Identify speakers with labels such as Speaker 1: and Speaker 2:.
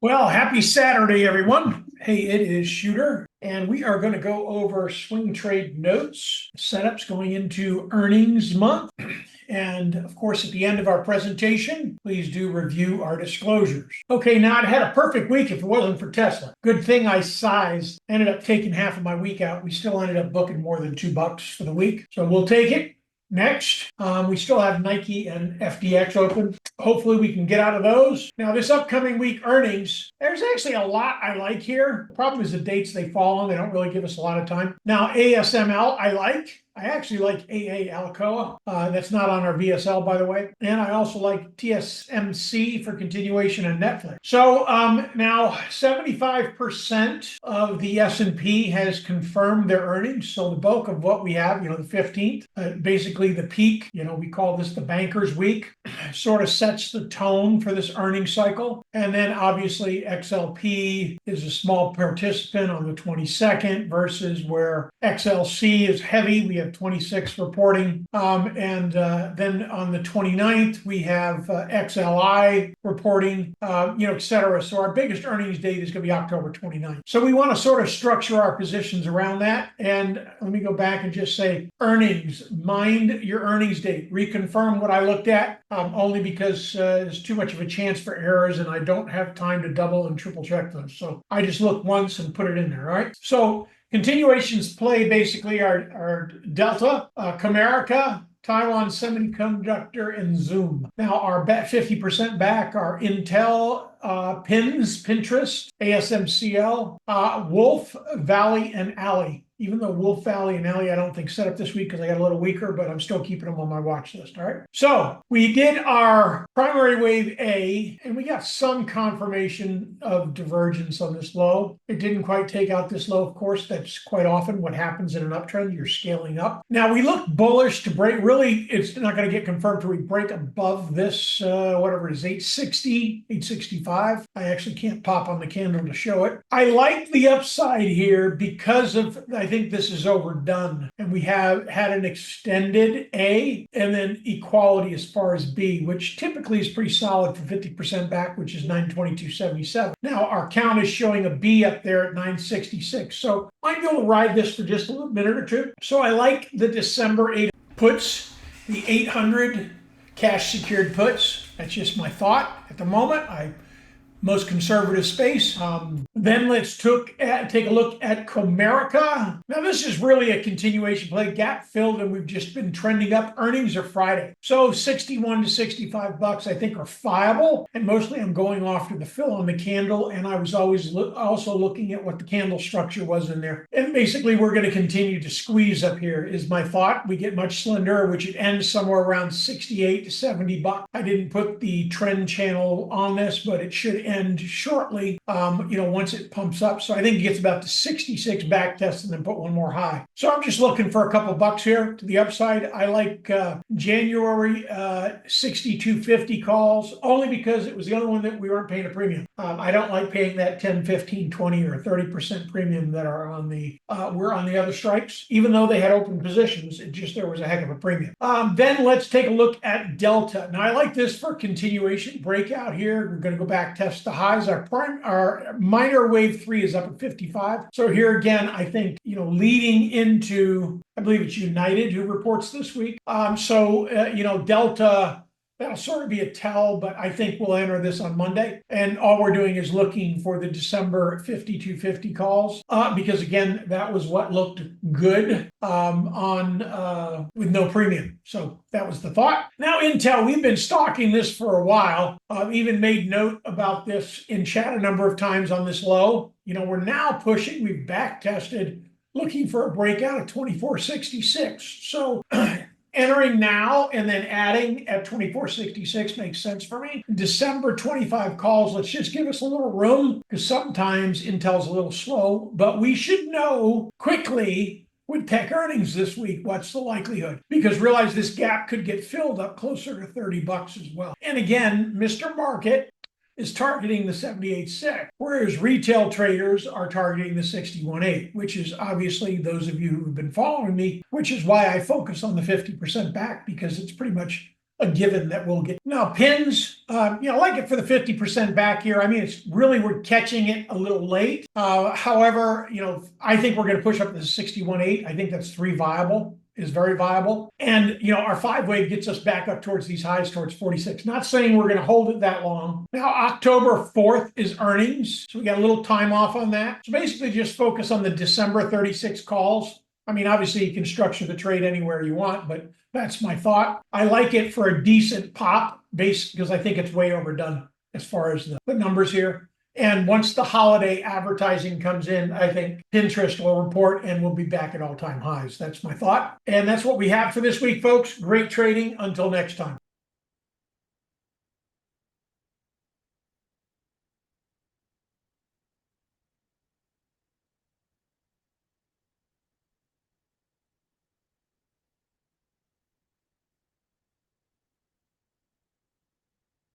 Speaker 1: Well, happy Saturday, everyone. Hey, it is Shooter, and we are going to go over swing trade notes, setups going into earnings month. And of course, at the end of our presentation, please do review our disclosures. Okay, now I'd had a perfect week if it wasn't for Tesla. Good thing I sized, ended up taking half of my week out. We still ended up booking more than $2 for the week. So we'll take it. Next, we still have Nike and FDX open. Hopefully we can get out of those. Now, this upcoming week earnings, there's actually a lot I like here. The problem is the dates they fall on. They don't really give us a lot of time. Now, ASML, I like. I actually like AA Alcoa. That's not on our VSL, by the way. And I also like TSMC for continuation and Netflix. So now 75% of the S&P has confirmed their earnings. So the bulk of what we have, the 15th, basically the peak, we call this the banker's week, sort of sets the tone for this earnings cycle. And then obviously XLP is a small participant on the 22nd versus where XLC is heavy. We have 26 reporting. And then on the 29th, we have XLI reporting, et cetera. So our biggest earnings date is going to be October 29th. So we want to sort of structure our positions around that. And let me go back and just say earnings, mind your earnings date, reconfirm what I looked at, only because there's too much of a chance for errors and I don't have time to double and triple check those. So I just look once and put it in there, all right? So continuations play basically are Delta, Comerica, Taiwan Semiconductor, and Zoom. Now our 50% back are Intel, Pins, Pinterest, ASMCL, Wolf, Valley, and Alley. Even though Wolf Valley and Alley I don't think set up this week because I got a little weaker, but I'm still keeping them on my watch list, all right? So we did our primary wave A, and we got some confirmation of divergence on this low. It didn't quite take out this low, of course. That's quite often what happens in an uptrend. You're scaling up. Now we look bullish to break. Really, it's not going to get confirmed till we break above this, whatever it is, 860, 865. I actually can't pop on the candle to show it. I like the upside here because of, I think this is overdone, and we have had an extended A and then equality as far as B, which typically is pretty solid for 50% back, which is 922.77. Now our count is showing a B up there at 966. So might be able to ride this for just a little minute or two. So I like the December 8 puts, the 800 cash secured puts. That's just my thought at the moment. Most conservative space. Then let's take a look at Comerica. Now this is really a continuation play, gap filled, and we've just been trending up. Earnings are Friday, so 61 to 65 bucks I think are viable, and mostly I'm going after the fill on the candle, and I was always also looking at what the candle structure was in there. And basically we're going to continue to squeeze up here is my thought. We get much slenderer, which it ends somewhere around 68 to 70 bucks. I didn't put the trend channel on this, but it should end shortly, once it pumps up. So I think it gets about to 66 back test and then put one more high. So I'm just looking for a couple bucks here to the upside. I like January 62.50 calls only because it was the only one that we weren't paying a premium. I don't like paying that 10, 15, 20, or 30% premium that are on the were on the other strikes, even though they had open positions. It just there was a heck of a premium. Then let's take a look at Delta. Now I like this for continuation breakout here. We're going to go back test the highs. Our minor wave 3 is up at 55. So here again, I think leading into, I believe it's United who reports this week. Delta, that'll sort of be a tell, but I think we'll enter this on Monday. And all we're doing is looking for the December 52.50 calls because, again, that was what looked good with no premium. So that was the thought. Now, Intel, we've been stalking this for a while. I've even made note about this in chat a number of times on this low. We're now pushing. We've back tested looking for a breakout of 24.66. So entering now and then adding at 24.66 makes sense for me. December 25 calls, let's just give us a little room because sometimes Intel's a little slow, but we should know quickly with tech earnings this week, what's the likelihood? Because realize this gap could get filled up closer to 30 bucks as well. And again, Mr. Market is targeting the 78.6, whereas retail traders are targeting the 61.8, which is obviously those of you who've been following me, which is why I focus on the 50% back because it's pretty much a given that we'll get. Now, pins, I like it for the 50% back here. I mean, it's really, we're catching it a little late. However, I think we're going to push up to 61.8. I think that's is very viable. And, our 5-way gets us back up towards these highs, towards 46. Not saying we're going to hold it that long. Now, October 4th is earnings. So we got a little time off on that. So basically just focus on the December 36 calls. I mean, obviously you can structure the trade anywhere you want, but that's my thought. I like it for a decent pop base because I think it's way overdone as far as the numbers here. And once the holiday advertising comes in, I think Pinterest will report and we'll be back at all-time highs. That's my thought. And that's what we have for this week, folks. Great trading. Until next time.